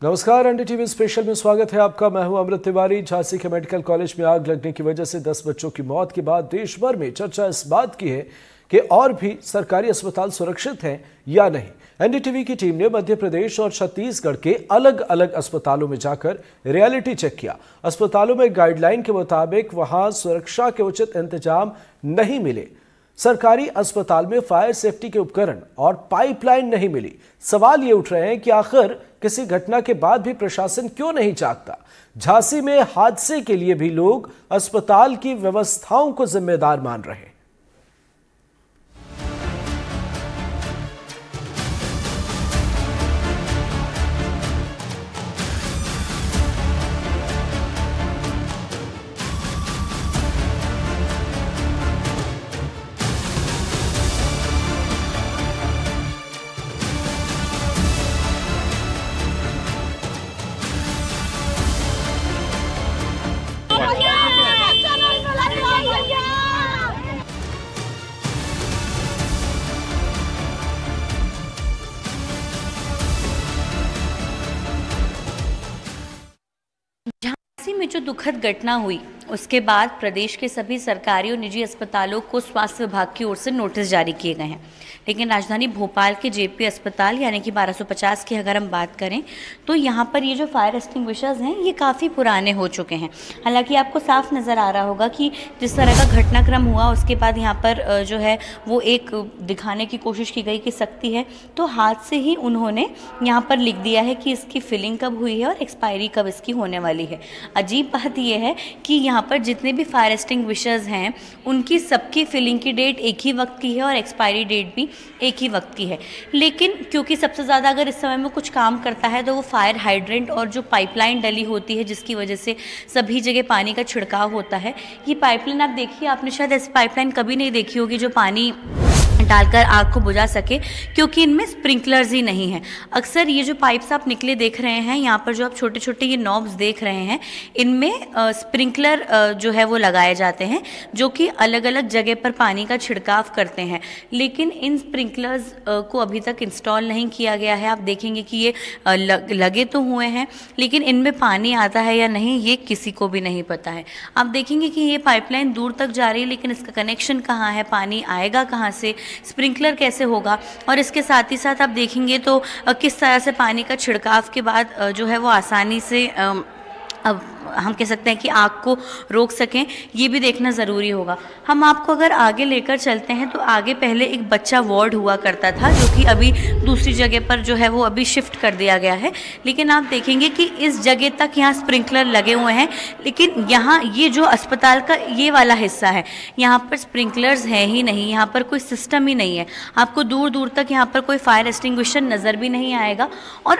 नमस्कार, NDTV special में स्वागत है आपका। मैं हूं अमृत तिवारी। झांसी के मेडिकल कॉलेज में आग लगने की वजह से 10 बच्चों की मौत के बाद देश भर में चर्चा इस बात की है कि और भी सरकारी अस्पताल सुरक्षित हैं या नहीं। एनडीटीवी की टीम ने मध्य प्रदेश और छत्तीसगढ़ के अलग अलग अस्पतालों में जाकर रियलिटी चेक किया। अस्पतालों में गाइडलाइन के मुताबिक वहां सुरक्षा के उचित इंतजाम नहीं मिले। सरकारी अस्पताल में फायर सेफ्टी के उपकरण और पाइपलाइन नहीं मिली। सवाल ये उठ रहे हैं कि आखिर किसी घटना के बाद भी प्रशासन क्यों नहीं जागता। झांसी में हादसे के लिए भी लोग अस्पताल की व्यवस्थाओं को जिम्मेदार मान रहे हैं। झांसी में जो दुखद घटना हुई उसके बाद प्रदेश के सभी सरकारी और निजी अस्पतालों को स्वास्थ्य विभाग की ओर से नोटिस जारी किए गए हैं। लेकिन राजधानी भोपाल के जेपी अस्पताल यानी कि 1250 की अगर हम बात करें तो यहाँ पर ये जो फायर एक्सटिंग्विशर्स हैं ये काफ़ी पुराने हो चुके हैं। हालांकि आपको साफ नज़र आ रहा होगा कि जिस तरह का घटनाक्रम हुआ उसके बाद यहाँ पर जो है वो एक दिखाने की कोशिश की गई कि सख्ती है, तो हाथ से ही उन्होंने यहाँ पर लिख दिया है कि इसकी फिलिंग कब हुई है और एक्सपायरी कब इसकी होने वाली है। अजीब बात यह है कि यहाँ पर जितने भी फायर एक्सटिंग्विशर्स हैं उनकी सबकी फिलिंग की डेट एक ही वक्त की है और एक्सपायरी डेट भी एक ही वक्त की है। लेकिन क्योंकि सबसे ज़्यादा अगर इस समय में कुछ काम करता है तो वो फायर हाइड्रेंट और जो पाइपलाइन डली होती है जिसकी वजह से सभी जगह पानी का छिड़काव होता है। ये पाइपलाइन आप देखिए, आपने शायद ऐसी पाइपलाइन कभी नहीं देखी होगी जो पानी डालकर आग को बुझा सके, क्योंकि इनमें स्प्रिंकलर्स ही नहीं हैं। अक्सर ये जो पाइप्स आप निकले देख रहे हैं, यहाँ पर जो आप छोटे छोटे ये नॉब्स देख रहे हैं, इनमें स्प्रिंकलर जो है वो लगाए जाते हैं जो कि अलग अलग जगह पर पानी का छिड़काव करते हैं। लेकिन इन स्प्रिंकलर्स को अभी तक इंस्टॉल नहीं किया गया है। आप देखेंगे कि ये लगे तो हुए हैं लेकिन इनमें पानी आता है या नहीं ये किसी को भी नहीं पता है। आप देखेंगे कि ये पाइपलाइन दूर तक जा रही है लेकिन इसका कनेक्शन कहाँ है, पानी आएगा कहाँ से, स्प्रिंकलर कैसे होगा। और इसके साथ ही साथ आप देखेंगे तो किस तरह से पानी का छिड़काव के बाद जो है वो आसानी से अब हम कह सकते हैं कि आग को रोक सकें, ये भी देखना ज़रूरी होगा। हम आपको अगर आगे लेकर चलते हैं तो आगे पहले एक बच्चा वार्ड हुआ करता था जो कि अभी दूसरी जगह पर जो है वो अभी शिफ्ट कर दिया गया है। लेकिन आप देखेंगे कि इस जगह तक यहाँ स्प्रिंकलर लगे हुए हैं, लेकिन यहाँ ये जो अस्पताल का ये वाला हिस्सा है यहाँ पर स्प्रिंकलर्स हैं ही नहीं, यहाँ पर कोई सिस्टम ही नहीं है। आपको दूर दूर तक यहाँ पर कोई फायर एक्सटिंग्विशर नज़र भी नहीं आएगा। और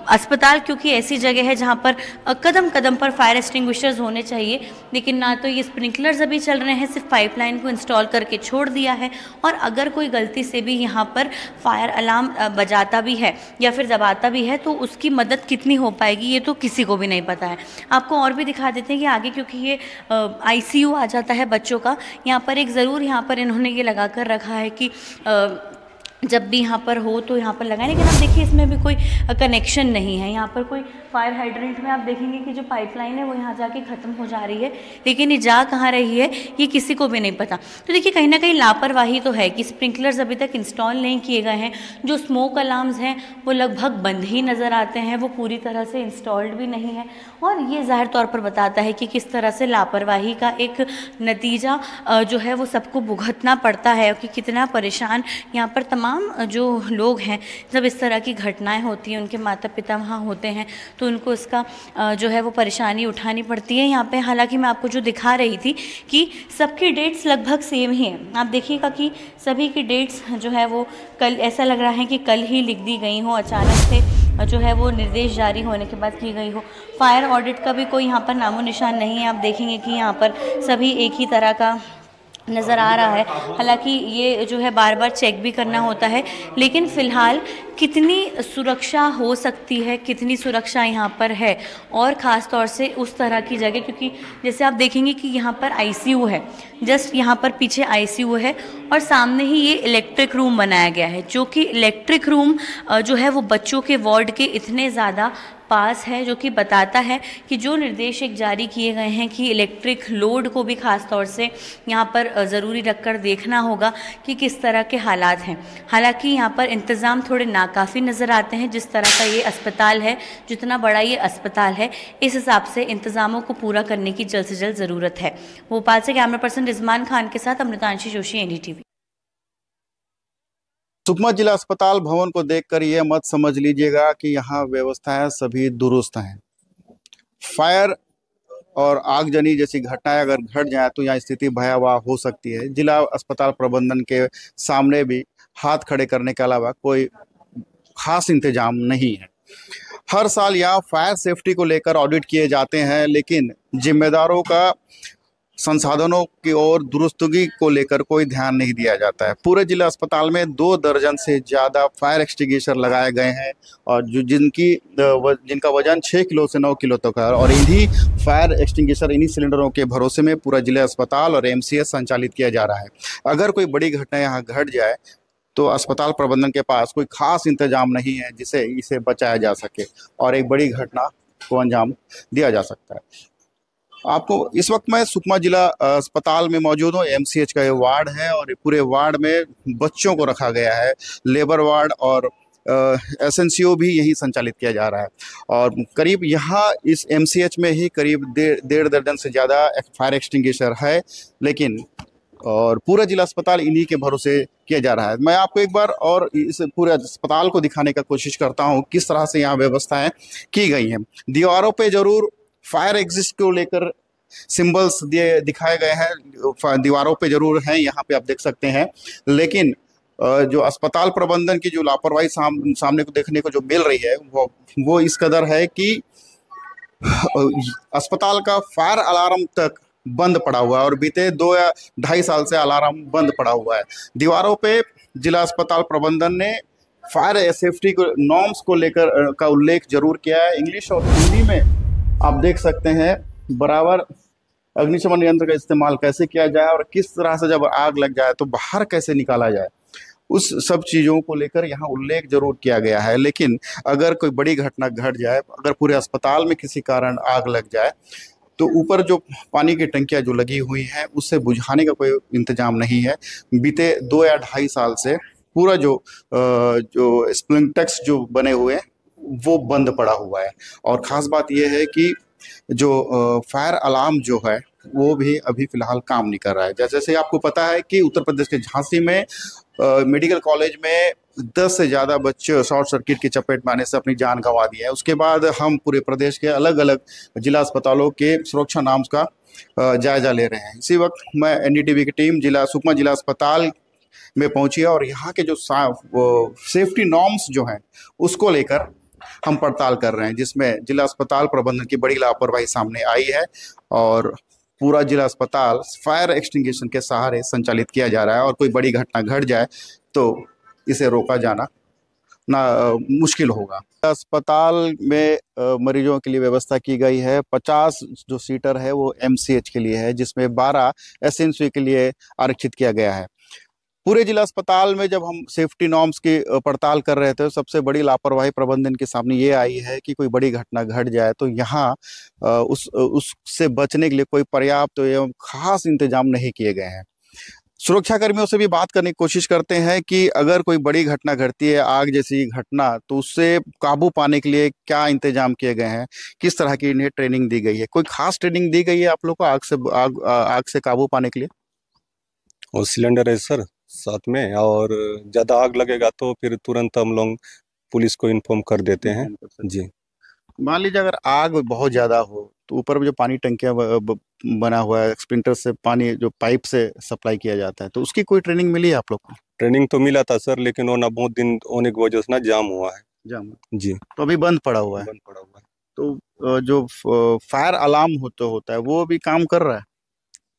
अस्पताल क्योंकि ऐसी जगह है जहाँ पर कदम कदम पर फायर एक्सटिंग्विशर्स होने चाहिए, लेकिन ना तो ये स्प्रिंकलर्स अभी चल रहे हैं, सिर्फ पाइपलाइन को इंस्टॉल करके छोड़ दिया है। और अगर कोई गलती से भी यहाँ पर फायर अलार्म बजाता भी है या फिर दबाता भी है तो उसकी मदद कितनी हो पाएगी ये तो किसी को भी नहीं पता है। आपको और भी दिखा देते हैं कि आगे क्योंकि ये आईसीयू आ जाता है बच्चों का, यहाँ पर एक ज़रूर यहाँ पर इन्होंने ये लगा कर रखा है कि जब भी यहाँ पर हो तो यहाँ पर लगाएं। लेकिन आप देखिए इसमें भी कोई कनेक्शन नहीं है। यहाँ पर कोई फायर हाइड्रेंट में आप देखेंगे कि जो पाइपलाइन है वो यहाँ जाके ख़त्म हो जा रही है, लेकिन ये जा कहाँ रही है ये किसी को भी नहीं पता। तो देखिए कहीं ना कहीं लापरवाही तो है कि स्प्रिंकलर्स अभी तक इंस्टॉल नहीं किए गए हैं। जो स्मोक अलार्म्स हैं वो लगभग बंद ही नज़र आते हैं, वो पूरी तरह से इंस्टॉल्ड भी नहीं है। और ये ज़ाहिर तौर पर बताता है कि किस तरह से लापरवाही का एक नतीजा जो है वो सबको भुगतना पड़ता है कि कितना परेशान यहाँ पर तमाम जो लोग हैं। जब इस तरह की घटनाएं होती हैं, उनके माता पिता वहाँ होते हैं तो उनको इसका जो है वो परेशानी उठानी पड़ती है। यहाँ पे हालांकि मैं आपको जो दिखा रही थी कि सबकी डेट्स लगभग सेम ही हैं। आप देखिएगा कि सभी की डेट्स जो है वो कल, ऐसा लग रहा है कि कल ही लिख दी गई हो, अचानक से जो है वो निर्देश जारी होने के बाद की गई हो। फायर ऑडिट का भी कोई यहाँ पर नामो निशान नहीं है। आप देखेंगे कि यहाँ पर सभी एक ही तरह का नज़र आ रहा है। हालांकि ये जो है बार बार चेक भी करना होता है, लेकिन फ़िलहाल कितनी सुरक्षा हो सकती है, कितनी सुरक्षा यहाँ पर है, और ख़ास तौर से उस तरह की जगह, क्योंकि जैसे आप देखेंगे कि यहाँ पर आईसीयू है, जस्ट यहाँ पर पीछे आईसीयू है और सामने ही ये इलेक्ट्रिक रूम बनाया गया है, जो कि इलेक्ट्रिक रूम जो है वो बच्चों के वार्ड के इतने ज़्यादा पास है, जो कि बताता है कि जो निर्देश एक जारी किए गए हैं कि इलेक्ट्रिक लोड को भी खास तौर से यहाँ पर ज़रूरी रखकर देखना होगा कि किस तरह के हालात हैं। हालांकि यहाँ पर इंतज़ाम थोड़े नाकाफ़ी नज़र आते हैं। जिस तरह का ये अस्पताल है, जितना बड़ा ये अस्पताल है, इस हिसाब से इंतज़ामों को पूरा करने की जल्द से जल्द ज़रूरत है। भोपाल से कैमरा पर्सन रिजमान खान के साथ अमृतांशी जोशी, एनडीटीवी। सुकमा जिला अस्पताल भवन को देखकर यह मत समझ लीजिएगा कि यहाँ व्यवस्थाएं सभी दुरुस्त हैं। फायर और आगजनी जैसी घटनाएं अगर घट जाए तो यहाँ स्थिति भयावह हो सकती है। जिला अस्पताल प्रबंधन के सामने भी हाथ खड़े करने के अलावा कोई खास इंतजाम नहीं है। हर साल यहाँ फायर सेफ्टी को लेकर ऑडिट किए जाते हैं, लेकिन जिम्मेदारों का संसाधनों की ओर दुरुस्तगी को लेकर कोई ध्यान नहीं दिया जाता है। पूरे जिला अस्पताल में 2 दर्जन से ज़्यादा फायर एक्सटिंग्विशर लगाए गए हैं और जिनका वजन 6 किलो से 9 किलो तक है, और इन्हीं फायर एक्सटिंग्विशर, इन्हीं सिलेंडरों के भरोसे में पूरा जिला अस्पताल और एमसीएच संचालित किया जा रहा है। अगर कोई बड़ी घटना यहाँ घट जाए तो अस्पताल प्रबंधन के पास कोई खास इंतजाम नहीं है जिसे इसे बचाया जा सके और एक बड़ी घटना को अंजाम दिया जा सकता है। आपको इस वक्त मैं सुकमा जिला अस्पताल में मौजूद हूँ। एमसीएच का ये वार्ड है और पूरे वार्ड में बच्चों को रखा गया है। लेबर वार्ड और एसएनसीओ भी यही संचालित किया जा रहा है और करीब यहाँ इस एमसीएच में ही करीब 1.5 दर्जन से ज़्यादा फायर एक्सटिंग्विशर है, लेकिन और पूरा जिला अस्पताल इन्हीं के भरोसे किया जा रहा है। मैं आपको एक बार और इस पूरे अस्पताल को दिखाने का कोशिश करता हूँ किस तरह से यहाँ व्यवस्थाएं की गई हैं। दीवारों पे जरूर फायर एग्जिट को लेकर सिंबल्स दिखाए गए हैं, दीवारों पे जरूर हैं, यहाँ पे आप देख सकते हैं, लेकिन जो अस्पताल प्रबंधन की जो लापरवाही सामने को देखने को जो मिल रही है वो इस कदर है कि अस्पताल का फायर अलार्म तक बंद पड़ा हुआ है और बीते 2 या 2.5 साल से अलार्म बंद पड़ा हुआ है। दीवारों पे जिला अस्पताल प्रबंधन ने फायर सेफ्टी को नॉर्म्स को लेकर का उल्लेख जरूर किया है। इंग्लिश और हिंदी में आप देख सकते हैं बराबर अग्निशमन यंत्र का इस्तेमाल कैसे किया जाए और किस तरह से जब आग लग जाए तो बाहर कैसे निकाला जाए, उस सब चीज़ों को लेकर यहाँ उल्लेख जरूर किया गया है। लेकिन अगर कोई बड़ी घटना घट जाए, अगर पूरे अस्पताल में किसी कारण आग लग जाए तो ऊपर जो पानी की टंकियाँ जो लगी हुई हैं उससे बुझाने का कोई इंतजाम नहीं है। बीते 2 या 2.5 साल से पूरा जो स्प्लिंटेक्स जो बने हुए हैं वो बंद पड़ा हुआ है और ख़ास बात यह है कि जो फायर अलार्म जो है वो भी अभी फिलहाल काम नहीं कर रहा है। जैसे आपको पता है कि उत्तर प्रदेश के झांसी में मेडिकल कॉलेज में 10 से ज़्यादा बच्चे शॉर्ट सर्किट की चपेट में आने से अपनी जान गंवा दी है। उसके बाद हम पूरे प्रदेश के अलग अलग जिला अस्पतालों के सुरक्षा नॉर्म्स का जायजा ले रहे हैं। इसी वक्त मैं एनडीटीवी की टीम सुकमा जिला अस्पताल में पहुंची है और यहाँ के जो सेफ्टी नॉर्म्स जो हैं उसको लेकर हम पड़ताल कर रहे हैं, जिसमें जिला अस्पताल प्रबंधन की बड़ी लापरवाही सामने आई है और पूरा जिला अस्पताल फायर एक्सटिंग्विशन के सहारे संचालित किया जा रहा है और कोई बड़ी घटना घट जाए तो इसे रोका जाना मुश्किल होगा। अस्पताल में मरीजों के लिए व्यवस्था की गई है। 50 जो सीटर है वो एमसीएच के लिए है, जिसमें 12 एसएनसी के लिए आरक्षित किया गया है। पूरे जिला अस्पताल में जब हम सेफ्टी नॉर्म्स की पड़ताल कर रहे थे, सबसे बड़ी लापरवाही प्रबंधन के सामने ये आई है कि कोई बड़ी घटना घट जाए तो यहाँ उससे बचने के लिए कोई पर्याप्त एवं खास इंतजाम नहीं किए गए हैं। सुरक्षा कर्मियों से भी बात करने की कोशिश करते हैं कि अगर कोई बड़ी घटना घटती है, आग जैसी घटना, तो उससे काबू पाने के लिए क्या इंतजाम किए गए हैं, किस तरह की इन्हें ट्रेनिंग दी गई है। कोई खास ट्रेनिंग दी गई है आप लोग को आग से काबू पाने के लिए? और सिलेंडर है सर साथ में, और ज़्यादा आग लगेगा तो फिर तुरंत हम लोग पुलिस को इन्फॉर्म कर देते हैं जी। मान लीजिए अगर आग बहुत ज़्यादा हो तो ऊपर में जो पानी टंकियाँ बना हुआ है, स्प्रिंटर से पानी जो पाइप से सप्लाई किया जाता है, तो उसकी कोई ट्रेनिंग मिली है आप लोग को? ट्रेनिंग तो मिला था सर, लेकिन वो ना बहुत दिन होने की वजह से ना जाम हुआ है जी। तो अभी बंद पड़ा हुआ है। तो जो फायर अलार्म होता है वो भी काम कर रहा है?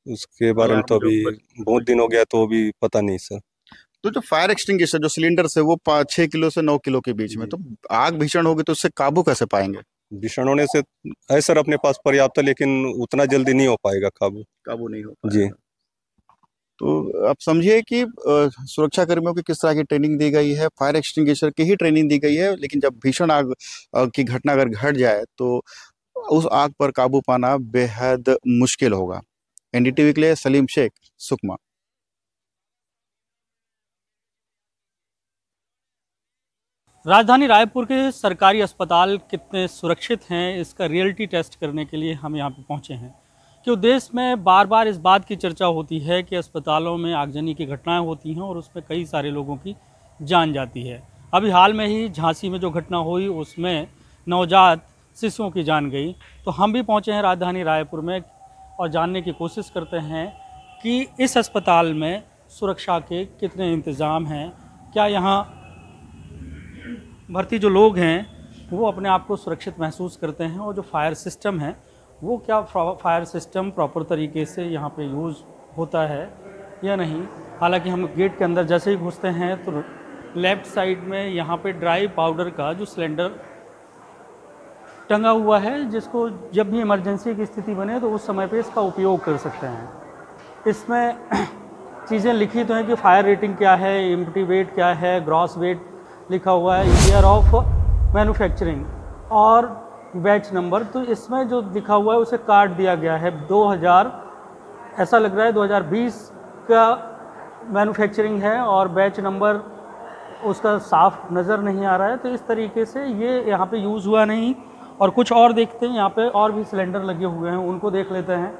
उसके बारे में तो अभी बहुत दिन हो गया तो अभी पता नहीं सर। तो जो फायर एक्सटिंग्विशर जो सिलेंडर से वो 6 किलो से 9 किलो के बीच में, तो आग भीषण होगी तो उससे काबू कैसे पाएंगे? भीषण होने से है सर अपने पास पर्याप्त है, लेकिन उतना जल्दी नहीं हो पाएगा काबू नहीं हो जी। पाएगा। तो आप समझिए कि सुरक्षा कर्मियों की किस तरह की ट्रेनिंग दी गई है, फायर एक्सटिंग्विशर की ही ट्रेनिंग दी गई है, लेकिन जब भीषण आग की घटना अगर घट जाए तो उस आग पर काबू पाना बेहद मुश्किल होगा। एनडीटीवी के लिए सलीम शेख, सुकमा। राजधानी रायपुर के सरकारी अस्पताल कितने सुरक्षित हैं, इसका रियलिटी टेस्ट करने के लिए हम यहाँ पे पहुँचे हैं। कि देश में बार बार इस बात की चर्चा होती है कि अस्पतालों में आगजनी की घटनाएं होती हैं और उसमें कई सारे लोगों की जान जाती है। अभी हाल में ही झांसी में जो घटना हुई उसमें नवजात शिशुओं की जान गई। तो हम भी पहुँचे हैं राजधानी रायपुर में और जानने की कोशिश करते हैं कि इस अस्पताल में सुरक्षा के कितने इंतज़ाम हैं, क्या यहाँ भर्ती जो लोग हैं वो अपने आप को सुरक्षित महसूस करते हैं, और जो फायर सिस्टम है वो क्या फायर सिस्टम प्रॉपर तरीके से यहाँ पे यूज़ होता है या नहीं। हालांकि हम गेट के अंदर जैसे ही घुसते हैं तो लेफ़्ट साइड में यहाँ पे ड्राई पाउडर का जो सिलेंडर टंगा हुआ है, जिसको जब भी इमरजेंसी की स्थिति बने तो उस समय पे इसका उपयोग कर सकते हैं। इसमें चीज़ें लिखी तो हैं कि फायर रेटिंग क्या है, एम्प्टी वेट क्या है, ग्रॉस वेट लिखा हुआ है, ईयर ऑफ मैन्युफैक्चरिंग और बैच नंबर। तो इसमें जो लिखा हुआ है उसे काट दिया गया है 2000, ऐसा लग रहा है 2020 का मैन्युफैक्चरिंग है और बैच नंबर उसका साफ नज़र नहीं आ रहा है। तो इस तरीके से ये यहाँ पे यूज़ हुआ नहीं। और कुछ और देखते हैं, यहाँ पे और भी सिलेंडर लगे हुए हैं, उनको देख लेते हैं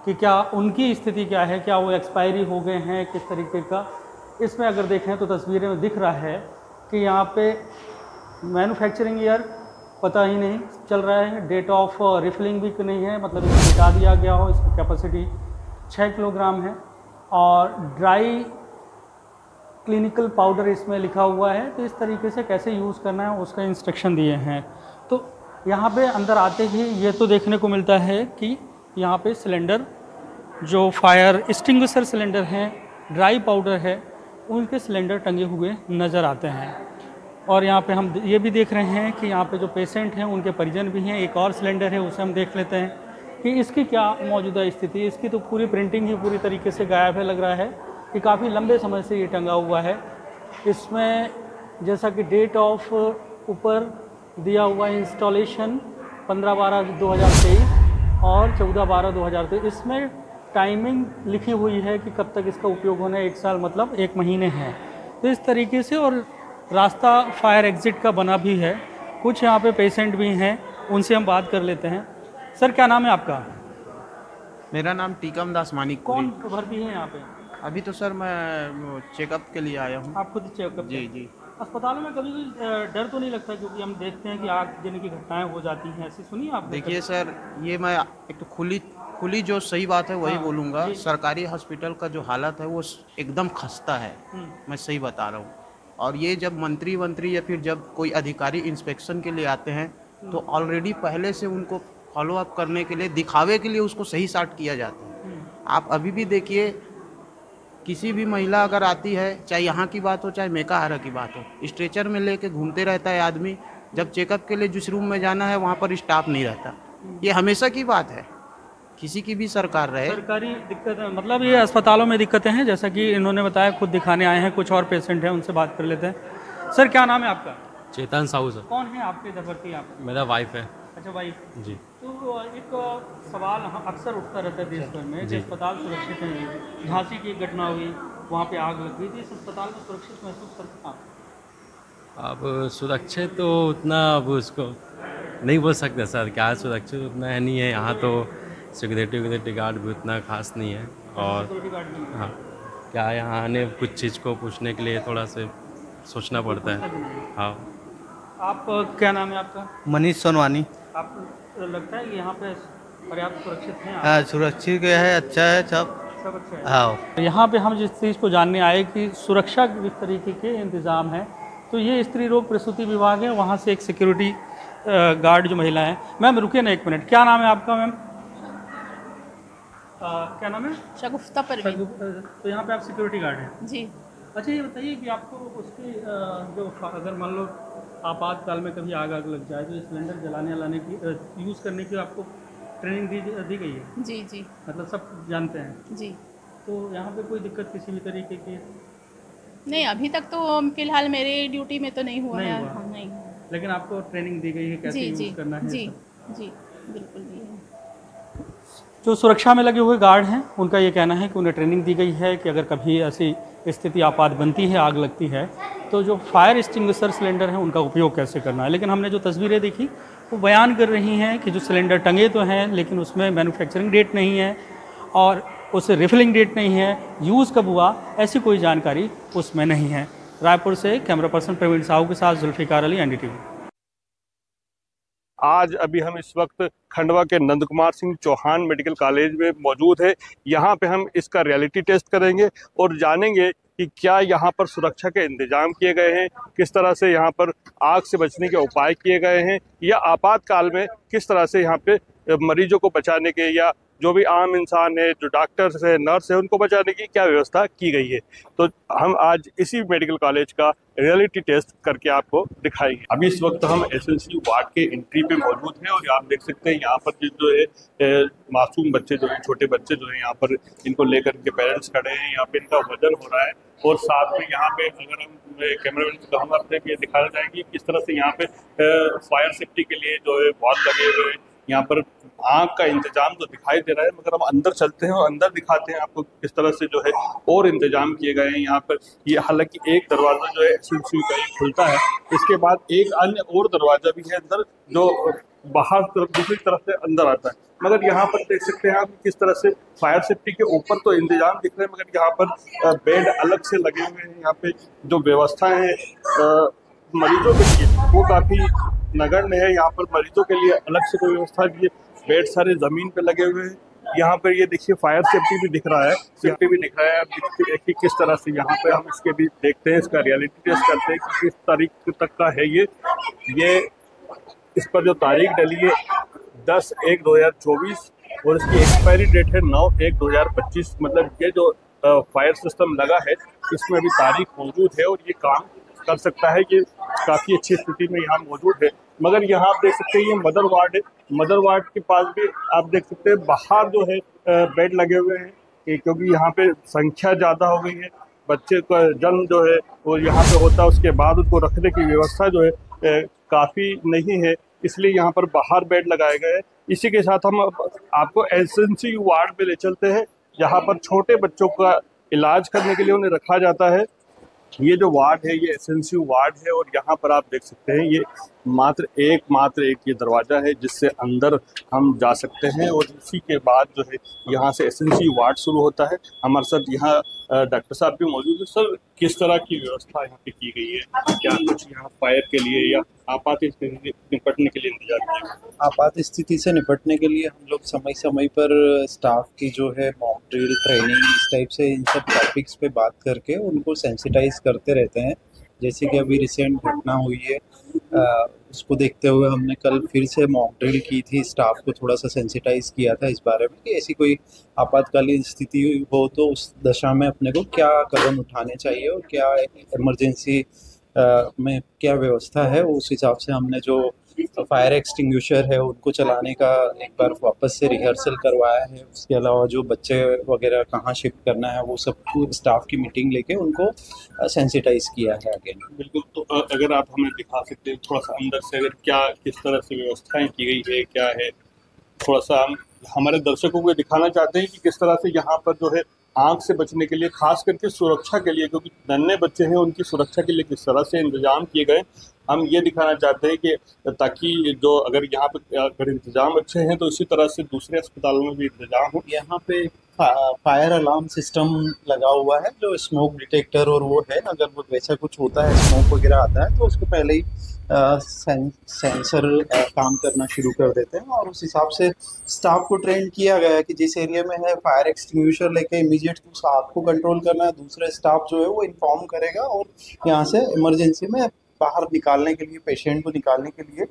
कि क्या उनकी स्थिति क्या है, क्या वो एक्सपायरी हो गए हैं, किस तरीके का। इसमें अगर देखें तो तस्वीरें में दिख रहा है कि यहाँ पे मैन्युफैक्चरिंग ईयर पता ही नहीं चल रहा है, डेट ऑफ रिफिलिंग भी नहीं है, मतलब इसको मिटा दिया गया हो। इसकी कैपेसिटी 6 किलोग्राम है और ड्राई क्लिनिकल पाउडर इसमें लिखा हुआ है। तो इस तरीके से कैसे यूज़ करना है उसका इंस्ट्रक्शन दिए हैं। तो यहाँ पे अंदर आते ही ये तो देखने को मिलता है कि यहाँ पे सिलेंडर जो फायर एक्सटिंग्विशर सिलेंडर हैं, ड्राई पाउडर है, उनके सिलेंडर टंगे हुए नज़र आते हैं। और यहाँ पे हम ये भी देख रहे हैं कि यहाँ पे जो पेशेंट हैं उनके परिजन भी हैं। एक और सिलेंडर है, उसे हम देख लेते हैं कि इसकी क्या मौजूदा स्थिति है। इसकी तो पूरी प्रिंटिंग ही पूरी तरीके से गायब है। लग रहा है कि काफ़ी लंबे समय से ये टंगा हुआ है। इसमें जैसा कि डेट ऑफ ऊपर दिया हुआ इंस्टॉलेशन 15/12/2023 और 14/12/2023। इसमें टाइमिंग लिखी हुई है कि कब तक इसका उपयोग होना है, 1 साल मतलब 1 महीने है। तो इस तरीके से, और रास्ता फायर एग्जिट का बना भी है। कुछ यहाँ पे पेशेंट भी हैं, उनसे हम बात कर लेते हैं। सर क्या नाम है आपका? मेरा नाम टीकम दास मानिक। कौन भर्ती है यहाँ पे? अभी तो सर मैं चेकअप के लिए आया हूँ। आप खुद चेकअप? जी। अस्पतालों में कभी डर तो नहीं लगता, क्योंकि हम देखते हैं कि आगजनी की घटनाएं हो जाती हैं, ऐसी सुनी आप? देखिए सर, ये मैं एक तो खुली जो सही बात है वही बोलूँगा। सरकारी हॉस्पिटल का जो हालत है वो एकदम खस्ता है, मैं सही बता रहा हूँ। और ये जब मंत्री या फिर जब कोई अधिकारी इंस्पेक्शन के लिए आते हैं तो ऑलरेडी पहले से उनको फॉलो अप करने के लिए, दिखावे के लिए उसको सही साट किया जाता है। आप अभी भी देखिए, किसी भी महिला अगर आती है, चाहे यहाँ की बात हो चाहे मेकाहारा की बात हो, स्ट्रेचर में लेके घूमते रहता है आदमी। जब चेकअप के लिए जिस रूम में जाना है वहाँ पर स्टाफ नहीं रहता। ये हमेशा की बात है, किसी की भी सरकार रहे। सरकारी दिक्कत है, मतलब ये अस्पतालों में दिक्कतें हैं, जैसा कि इन्होंने बताया, खुद दिखाने आए हैं। कुछ और पेशेंट हैं, उनसे बात कर लेते हैं। सर क्या नाम है आपका? चेतन साहू सर। कौन है आपके इधर भर्ती? आप? मेरा वाइफ है। अच्छा, वाइफ जी। तो एक सवाल अक्सर उठता रहता है देश भर में कि अस्पताल सुरक्षित नहीं। झांसी की एक घटना हुई, वहाँ पे आग लग गई थी। इस अस्पताल में सुरक्षित महसूस करते हैं आप? अब सुरक्षित तो उतना अब उसको नहीं बोल सकते सर, क्या सुरक्षित उतना है नहीं है। यहाँ तो सिक्योरिटी गार्ड भी उतना खास नहीं है। और हाँ, क्या यहाँ आने कुछ चीज़ को पूछने के लिए थोड़ा से सोचना पड़ता है। हाँ। आप क्या नाम है आपका? मनीष सोनवानी। आपको लगता है कि यहाँ पे पर्याप्त सुरक्षित हैं? हाँ, सुरक्षित है, अच्छा है, सब अच्छा है। हाँ। यहाँ पे हम जिस चीज़ को जानने आए कि सुरक्षा के किस तरीके के इंतज़ाम है, तो ये स्त्री रोग प्रसूति विभाग है, वहाँ से एक सिक्योरिटी गार्ड जो महिला है। मैम रुकिए ना 1 मिनट, क्या नाम है आपका मैम? क्या नाम है? शगुफ्ता परवीन। तो यहाँ पे आप सिक्योरिटी गार्ड हैं? जी। अच्छा, ये बताइए कि आपको उसके जो अगर मान लो आपातकाल में कभी आग लग जाए तो ये सिलेंडर जलाने की यूज़ करने की आपको ट्रेनिंग दी गई है? जी जी मतलब सब जानते हैं? जी। तो यहाँ पे कोई दिक्कत किसी भी तरीके की नहीं, अभी तक तो फिलहाल मेरे ड्यूटी में तो नहीं हुआ नहीं है। हुआ। हाँ, नहीं। लेकिन आपको ट्रेनिंग दी गई है कैसे जी यूज़ जी करना है? जी सब? जी बिल्कुल दी है। जो सुरक्षा में लगे हुए गार्ड हैं उनका ये कहना है कि उन्हें ट्रेनिंग दी गई है कि अगर कभी ऐसी स्थिति आपात बनती है, आग लगती है, तो जो फायर एक्सटिंग्विशर सिलेंडर है उनका उपयोग कैसे करना है। लेकिन हमने जो तस्वीरें देखी वो बयान कर रही हैं कि जो सिलेंडर टंगे तो हैं लेकिन उसमें मैन्युफैक्चरिंग डेट नहीं है और उसे रिफिलिंग डेट नहीं है, यूज़ कब हुआ ऐसी कोई जानकारी उसमें नहीं है। रायपुर से कैमरा पर्सन प्रवीण साहू के साथ जुल्फिकार अली, एनडीटीवी। आज अभी हम इस वक्त खंडवा के नंद कुमार सिंह चौहान मेडिकल कॉलेज में मौजूद है। यहाँ पे हम इसका रियलिटी टेस्ट करेंगे और जानेंगे कि क्या यहाँ पर सुरक्षा के इंतजाम किए गए हैं, किस तरह से यहाँ पर आग से बचने के उपाय किए गए हैं, या आपातकाल में किस तरह से यहाँ पे मरीजों को बचाने के या जो भी आम इंसान है, जो डॉक्टर्स है, नर्स है, उनको बचाने की क्या व्यवस्था की गई है। तो हम आज इसी मेडिकल कॉलेज का रियलिटी टेस्ट करके आपको दिखाएंगे। अभी इस वक्त हम एसएनसी वार्ड के एंट्री पे मौजूद हैं और आप देख सकते हैं यहाँ पर जो है मासूम बच्चे जो हैं, छोटे बच्चे जो हैं, यहाँ पर इनको लेकर के पेरेंट्स खड़े हैं। यहाँ पे इनका वजन हो रहा है और साथ में यहाँ पे अगर हम कैमरामैन को कहूँगा अपने ये दिखाना चाहेंगे किस तरह से यहाँ पे फायर सेफ्टी के लिए जो है बहुत लगे हुए हैं। यहाँ पर आग का इंतजाम तो दिखाई दे रहा है, मगर हम अंदर चलते हैं और अंदर दिखाते हैं आपको किस तरह से जो है और इंतजाम किए गए हैं यहाँ पर। ये हालांकि एक दरवाज़ा जो है एसएनसी का एक खुलता है, इसके बाद एक अन्य और दरवाज़ा भी है अंदर जो बाहर तरफ दूसरी तरफ से अंदर आता है। मगर यहाँ पर देख सकते हैं आप किस तरह से फायर सेफ्टी के ऊपर तो इंतजाम दिख रहे हैं, मगर यहाँ पर बेड अलग से लगे हुए हैं। यहाँ पे जो व्यवस्था है मरीजों के लिए वो काफ़ी नगण्य है। यहाँ पर मरीजों के लिए अलग से कोई व्यवस्था की है, बेड सारे ज़मीन पे लगे हुए हैं। यहाँ पर ये देखिए फायर सेफ्टी भी दिख रहा है, सेफ्टी भी दिख रहा है। अब देखिए किस तरह से यहाँ पे हम इसके भी देखते हैं, इसका रियलिटी टेस्ट करते हैं कि किस तारीख तक का है ये इस पर जो तारीख डली है 10/1/2024 और इसकी एक्सपायरी डेट है 9/1/2025। मतलब ये जो फायर सिस्टम लगा है इसमें भी तारीख मौजूद है और ये काम कर सकता है। ये काफ़ी अच्छी स्थिति में यहाँ मौजूद है। मगर यहाँ आप देख सकते हैं ये मदर वार्ड है, मदर वार्ड के पास भी आप देख सकते हैं बाहर जो है बेड लगे हुए हैं, क्योंकि यहाँ पे संख्या ज़्यादा हो गई है। बच्चे का जन्म जो है वो यहाँ पे होता है, उसके बाद उनको रखने की व्यवस्था जो है काफ़ी नहीं है, इसलिए यहाँ पर बाहर बेड लगाए गए हैं। इसी के साथ हम आपको एसएनसी वार्ड पे ले चलते हैं, जहाँ पर छोटे बच्चों का इलाज करने के लिए उन्हें रखा जाता है। ये जो वार्ड है ये एसएनसी वार्ड है और यहाँ पर आप देख सकते हैं ये मात्र एक ये दरवाज़ा है जिससे अंदर हम जा सकते हैं और इसी के बाद जो है यहाँ से एसएनसी वार्ड शुरू होता है। हमारे साथ यहाँ डॉक्टर साहब भी मौजूद है। सर, किस तरह की व्यवस्था यहाँ पे की गई है? क्या कुछ यहाँ फायर के लिए या आपात स्थिति से निपटने के लिए इंतजाम किया? आपात स्थिति से निपटने के लिए हम लोग समय समय पर स्टाफ की जो है मॉक ड्रिल, ट्रेनिंग, इस टाइप से इन सब टॉपिक्स पे बात करके उनको सेंसिटाइज करते रहते हैं। जैसे कि अभी रिसेंट घटना हुई है, उसको देखते हुए हमने कल फिर से मॉक ड्रिल की थी, स्टाफ को थोड़ा सा सेंसिटाइज किया था इस बारे में कि ऐसी कोई आपातकालीन स्थिति हो तो उस दशा में अपने को क्या कदम उठाने चाहिए और क्या इमरजेंसी में क्या व्यवस्था है। उस हिसाब से हमने जो फायर एक्सटिंग्विशर है उनको चलाने का एक बार वापस से रिहर्सल करवाया है। उसके अलावा जो बच्चे वगैरह कहाँ शिफ्ट करना है वो सब स्टाफ की मीटिंग लेके उनको सेंसिटाइज किया है अगेन। बिल्कुल। तो अगर आप हमें दिखा सकते हैं थोड़ा सा अंदर से, अगर क्या किस तरह से व्यवस्थाएं की गई है, क्या है, थोड़ा सा हम हमारे दर्शकों को दिखाना चाहते हैं कि किस तरह से यहाँ पर जो है आग से बचने के लिए, खास करके सुरक्षा के लिए, क्योंकि नन्हे बच्चे हैं उनकी सुरक्षा के लिए किस तरह से इंतजाम किए गए हम ये दिखाना चाहते हैं कि ताकि जो अगर यहाँ पे अगर इंतजाम अच्छे हैं तो इसी तरह से दूसरे अस्पतालों में भी इंतजाम हो। यहाँ पे फायर अलार्म सिस्टम लगा हुआ है, जो स्मोक डिटेक्टर और वो है, अगर वो वैसा कुछ होता है, स्मोक वगैरह आता है तो उसको पहले ही सेंसर काम करना शुरू कर देते हैं और उस हिसाब से स्टाफ को ट्रेन किया गया है कि जिस एरिया में है फायर एक्सटिंग्विशर लेके इमीडिएट उस आग को कंट्रोल करना है। दूसरा स्टाफ जो है वो इन्फॉर्म करेगा और यहाँ से इमरजेंसी में बाहर निकालने के लिए, पेशेंट को निकालने के लिए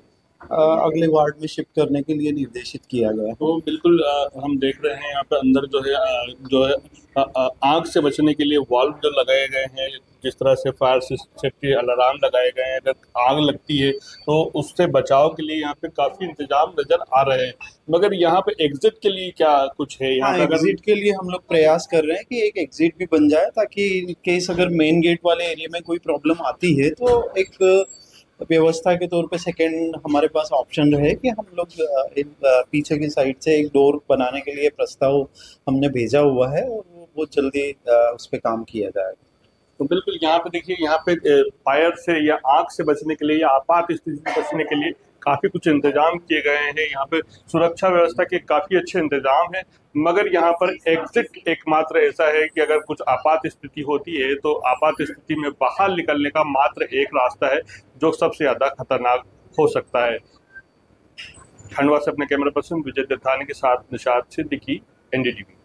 अगले वार्ड में शिफ्ट करने के लिए निर्देशित किया गया है। तो बिल्कुल हम देख रहे हैं यहाँ पे अंदर जो है आग से बचने के लिए वाल्व जो लगाए गए हैं, जिस तरह से फायर सेफ्टी अलार्म लगाए गए हैं, अगर आग लगती है तो उससे बचाव के लिए यहाँ पे काफ़ी इंतजाम नज़र आ रहे हैं। मगर यहाँ पे एग्जिट के लिए क्या कुछ है यहाँ पे? एग्जिट के लिए हम लोग प्रयास कर रहे हैं कि एक एग्जिट भी बन जाए, ताकि इन केस अगर मेन गेट वाले एरिया में कोई प्रॉब्लम आती है तो एक व्यवस्था के तौर पे सेकंड हमारे पास ऑप्शन रहे कि हम लोग पीछे की साइड से एक डोर बनाने के लिए प्रस्ताव हमने भेजा हुआ है और वो जल्दी उस पर काम किया जाएगा। तो बिल्कुल यहाँ पे देखिए, यहाँ पे फायर से या आग से बचने के लिए या आपात स्थिति से बचने के लिए काफ़ी कुछ इंतजाम किए गए हैं। यहाँ पे सुरक्षा व्यवस्था के काफ़ी अच्छे इंतजाम हैं, मगर यहाँ पर एग्जिट एकमात्र ऐसा है कि अगर कुछ आपात स्थिति होती है तो आपात स्थिति में बाहर निकलने का मात्र एक रास्ता है जो सबसे ज़्यादा खतरनाक हो सकता है। खंडवा से अपने कैमरा पर्सन विजय दत्तानी के साथ Nishad Siddiqui, NDTV.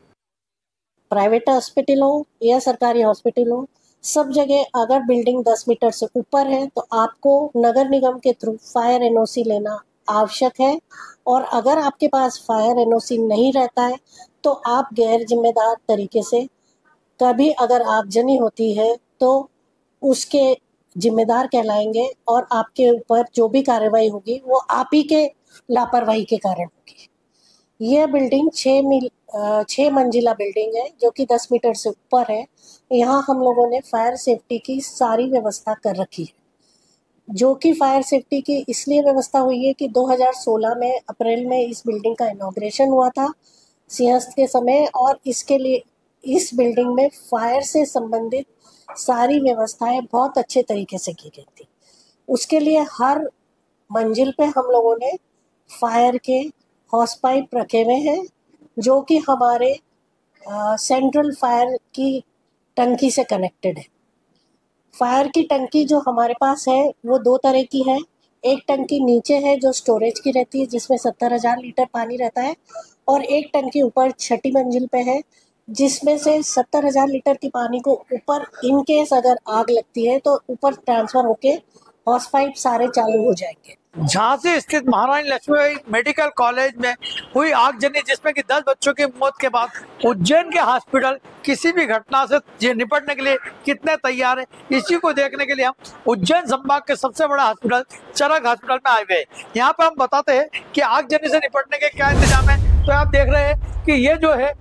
Private hospital हो या सरकारी हॉस्पिटल हो, सब जगह अगर बिल्डिंग 10 मीटर से ऊपर है तो आपको नगर निगम के थ्रू फायर एनओसी लेना आवश्यक है। और अगर आपके पास फायर एनओसी नहीं रहता है तो आप गैर जिम्मेदार तरीके से कभी अगर आगजनी होती है तो उसके जिम्मेदार कहलाएंगे और आपके ऊपर जो भी कार्रवाई होगी वो आप ही के लापरवाही के कारण होगी। यह बिल्डिंग 6 मंजिला बिल्डिंग है जो कि 10 मीटर से ऊपर है। यहाँ हम लोगों ने फायर सेफ्टी की सारी व्यवस्था कर रखी है, जो कि फायर सेफ्टी की इसलिए व्यवस्था हुई है कि 2016 में अप्रैल में इस बिल्डिंग का इनॉग्रेशन हुआ था सिंहस्थ के समय, और इसके लिए इस बिल्डिंग में फायर से संबंधित सारी व्यवस्थाएं बहुत अच्छे तरीके से की गई थी। उसके लिए हर मंजिल पे हम लोगों ने फायर के हॉस पाइप रखे हुए हैं जो कि हमारे सेंट्रल फायर की टंकी से कनेक्टेड है। फायर की टंकी जो हमारे पास है वो 2 तरह की है। एक टंकी नीचे है जो स्टोरेज की रहती है जिसमें 70,000 लीटर पानी रहता है, और एक टंकी ऊपर 6ठी मंजिल पे है जिसमें से 70,000 लीटर की पानी को ऊपर इन केस अगर आग लगती है तो ऊपर ट्रांसफर होके हॉस पाइप सारे चालू हो जाएंगे। झांसी स्थित महारानी लक्ष्मीबाई मेडिकल कॉलेज में हुई आगजनी जिसमें कि 10 बच्चों की मौत के बाद उज्जैन के हॉस्पिटल किसी भी घटना से निपटने के लिए कितने तैयार है, इसी को देखने के लिए हम उज्जैन संभाग के सबसे बड़ा हॉस्पिटल चरक हॉस्पिटल में आए हुए हैं। यहाँ पे हम बताते हैं कि आगजनी से निपटने के क्या इंतजाम है। तो आप देख रहे हैं कि ये जो है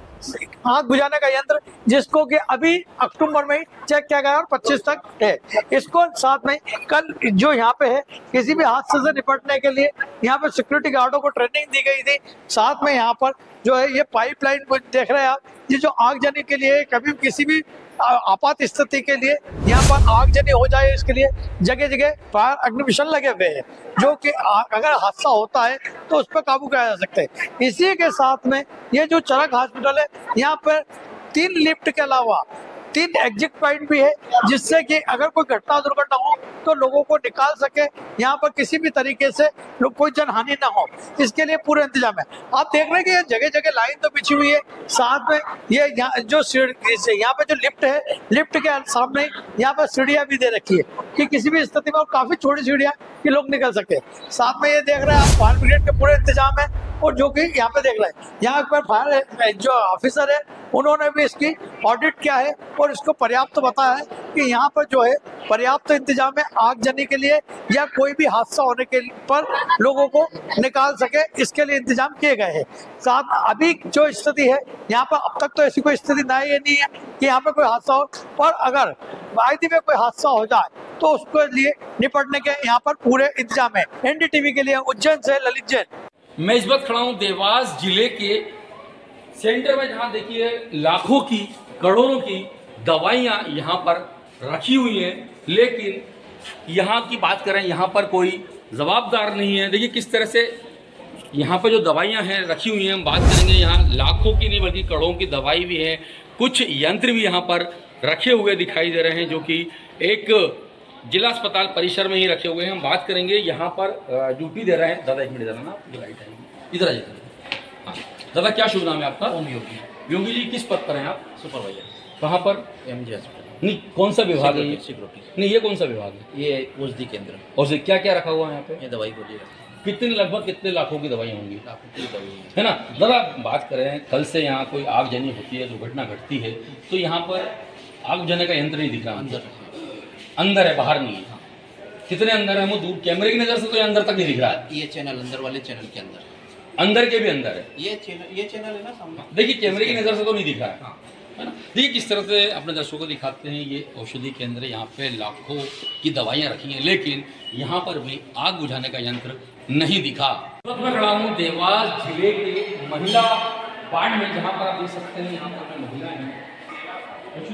आग बुझाने का यंत्र जिसको कि अभी अक्टूबर में ही चेक किया गया और 25 तक है। इसको साथ में कल जो यहाँ पे है किसी भी हादसे से निपटने के लिए यहाँ पे सिक्योरिटी गार्डों को ट्रेनिंग दी गई थी। साथ में यहाँ पर जो है ये पाइपलाइन देख रहे हैं आप, ये जो आगजनी के लिए कभी किसी भी आपात स्थिति के लिए यहाँ पर आगजनी हो जाए इसके लिए जगह जगह फायर अग्निमिशन लगे हुए हैं, जो कि अगर हादसा होता है तो उस पर काबू किया जा सकता है। इसी के साथ में ये जो चरक हॉस्पिटल है यहाँ पर 3 लिफ्ट के अलावा 3 एग्जिट पॉइंट भी है जिससे कि अगर कोई घटना दुर्घटना हो तो लोगों को निकाल सके, यहाँ पर किसी भी तरीके से कोई जनहानि ना हो, इसके लिए पूरा इंतजाम है। आप देख रहे हैं कि ये जगह जगह लाइन तो बिछी हुई है। साथ में ये जो यहाँ पे जो लिफ्ट है, लिफ्ट के सामने यहाँ पर सीढ़ियाँ भी दे रखी है कि किसी भी स्थिति में, और काफी छोटी सीढ़ियाँ कि लोग निकल सके। साथ में ये देख रहे हैं आप फायर ब्रिगेड के पूरे इंतजाम है, और जो कि यहाँ पे देख रहे हैं यहाँ पर फायर जो ऑफिसर है उन्होंने भी इसकी ऑडिट किया है और इसको पर्याप्त बताया है कि यहाँ पर जो है पर्याप्त इंतजाम है आगजनी के लिए या कोई भी हादसा होने के पर लोगों को निकाल सके, इसके लिए इंतजाम किए गए हैं। साथ अभी जो स्थिति है यहाँ पर अब तक तो ऐसी कोई स्थिति नहीं है कि यहाँ पे कोई हादसा हो, पर अगर वायदे में कोई हादसा हो जाए तो उसके लिए निपटने के यहाँ पर पूरे इंतजाम है। एनडीटीवी के लिए उज्जैन से ललित जैन। मैं इस वक्त खड़ा हूँ देवास जिले के सेंटर में, जहाँ देखिए लाखों की करोड़ों की दवाइयाँ यहाँ पर रखी हुई हैं, लेकिन यहाँ की बात करें यहाँ पर कोई जवाबदार नहीं है। देखिए किस तरह से यहाँ पर जो दवाइयाँ हैं रखी हुई हैं, हम बात करेंगे यहाँ लाखों की नहीं बल्कि करोड़ों की दवाई भी है। कुछ यंत्र भी यहाँ पर रखे हुए दिखाई दे रहे हैं जो कि एक जिला अस्पताल परिसर में ही रखे हुए हैं। हम बात करेंगे यहाँ पर ड्यूटी दे रहे हैं दादा, 1 मिनट देना इधर आइए। हाँ दादा, क्या शुभ नाम है आपका? ओम योगी। योगी जी किस पद पर हैं आप? सुपरवाइजर। कहाँ पर? MG hospital. नहीं, कौन सा विभाग है? सिक्योरिटी। नहीं, ये कौन सा विभाग है? ये औषधि केंद्र। औषधि क्या क्या रखा हुआ है यहाँ पे? ये दवाई गोली कितने लगभग कितने लाखों की दवाइयाँ होंगी, है ना। ज़रा बात करें, कल से यहाँ कोई आगजनी होती है, दुर्घटना घटती है, तो यहाँ पर आग बुझाने का यंत्र नहीं दिख रहा, अंदर है, बाहर नहीं है। कितने अंदर है, वो दूर कैमरे की नज़र से तो ये अंदर तक नहीं दिख रहा है। ये चैनल अंदर वाले चैनल के अंदर के भी अंदर है, ये चैनल है ना सामने, देखिए कैमरे की नज़र से तो नहीं दिख रहा है ना। देखिए किस तरह से अपने दर्शकों को दिखाते हैं, ये औषधि केंद्र, यहाँ पे लाखों की दवाइयाँ रखी हैं, लेकिन यहाँ पर भी आग बुझाने का यंत्र नहीं दिखा। मैं खड़ा हूँ देवास जिले के महिला वार्ड में, जहाँ पर आप देख सकते हैं यहाँ पर महिला है,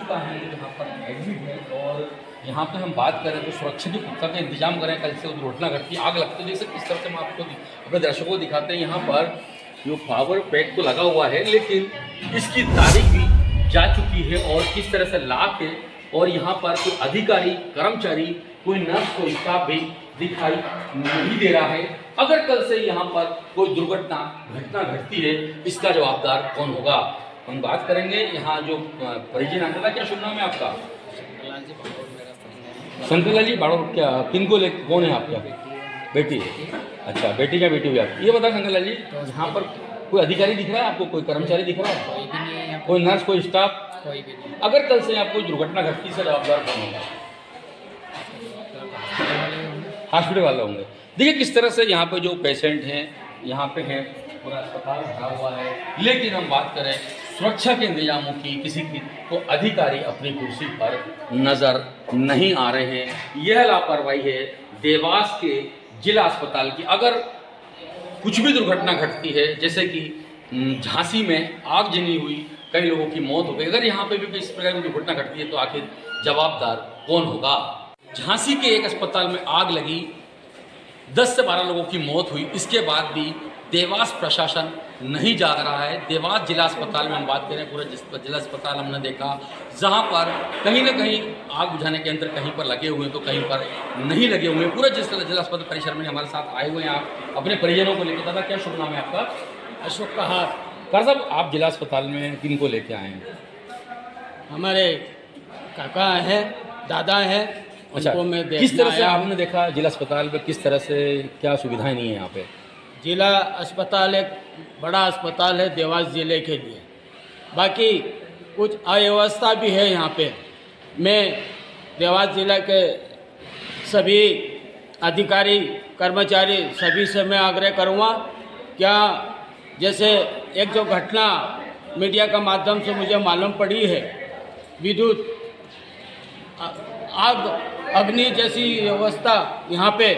का है, यहाँ पर एडमिट है। और यहाँ पे हम बात करें तो सुरक्षा की पुख्ता का इंतजाम करें, कल से दुर्घटना घटती आग लगती है। देख सकते इस तरह से हम आपको अपने दर्शकों को दिखाते हैं। यहाँ पर जो पावर पैक तो लगा हुआ है, लेकिन इसकी तारीख भी जा चुकी है और किस तरह से लाख है। और यहाँ पर कोई अधिकारी, कर्मचारी, कोई नर्स, कोई स्टाफ भी दिखाई नहीं दे रहा है। अगर कल से यहाँ पर कोई घटना घटती है, इसका जवाबदार कौन होगा, हम बात करेंगे। यहाँ जो परिजन आता था, क्या शुभ नाम है आपका? शंकरलाल जी बाड़ो, क्या किनको ले, कौन है आपका? बेटी है, अच्छा बेटी क्या बेटी हुई आपकी? ये बता शंकरलाल जी, यहाँ पर कोई अधिकारी दिख रहा है आपको, कोई कर्मचारी दिख रहा है, कोई नर्स, कोई स्टाफ? कोई भी नहीं। अगर कल से आपको दुर्घटना घटती है, जवाबदार कौन होगा? हॉस्पिटल वाले होंगे। देखिए किस तरह से यहाँ पे जो पेशेंट हैं, यहाँ पे हैं, पूरा अस्पताल भरा हुआ है, लेकिन हम बात करें सुरक्षा के इंतजामों की, किसी की तो अधिकारी अपनी कुर्सी पर नजर नहीं आ रहे हैं। यह लापरवाही है देवास के जिला अस्पताल की। अगर कुछ भी दुर्घटना घटती है, जैसे कि झांसी में आगजनी हुई, कई लोगों की मौत हो गई, अगर यहाँ पे भी इस प्रकार की दुर्घटना घटती है तो आखिर जवाबदार कौन होगा? झांसी के एक अस्पताल में आग लगी, 10 से 12 लोगों की मौत हुई, इसके बाद भी देवास प्रशासन नहीं जाग रहा है। देवास जिला अस्पताल में हम बात करें, पूरा जिला अस्पताल हमने देखा, जहां पर कहीं ना कहीं आग बुझाने के यंत्र कहीं पर लगे हुए हैं तो कहीं पर नहीं लगे हुए हैं। पूरा जिला अस्पताल परिसर में हमारे साथ आए हुए हैं आप अपने परिजनों को लेकर। दादा क्या शुभ नाम है आपका? अशोक कहार। कर साहब, आप जिला अस्पताल में किन को लेके आए हैं? हमारे काका हैं, दादा हैं। अच्छा, किस तरह से आपने देखा जिला अस्पताल में, किस तरह से क्या सुविधाएं नहीं है यहाँ पे? जिला अस्पताल एक बड़ा अस्पताल है देवास जिले के लिए, बाकी कुछ अव्यवस्था भी है यहाँ पे। मैं देवास जिला के सभी अधिकारी, कर्मचारी सभी से मैं आग्रह करूँगा, क्या जैसे एक जो घटना मीडिया का माध्यम से मुझे मालूम पड़ी है, विद्युत आग अग्नि जैसी व्यवस्था यहाँ पे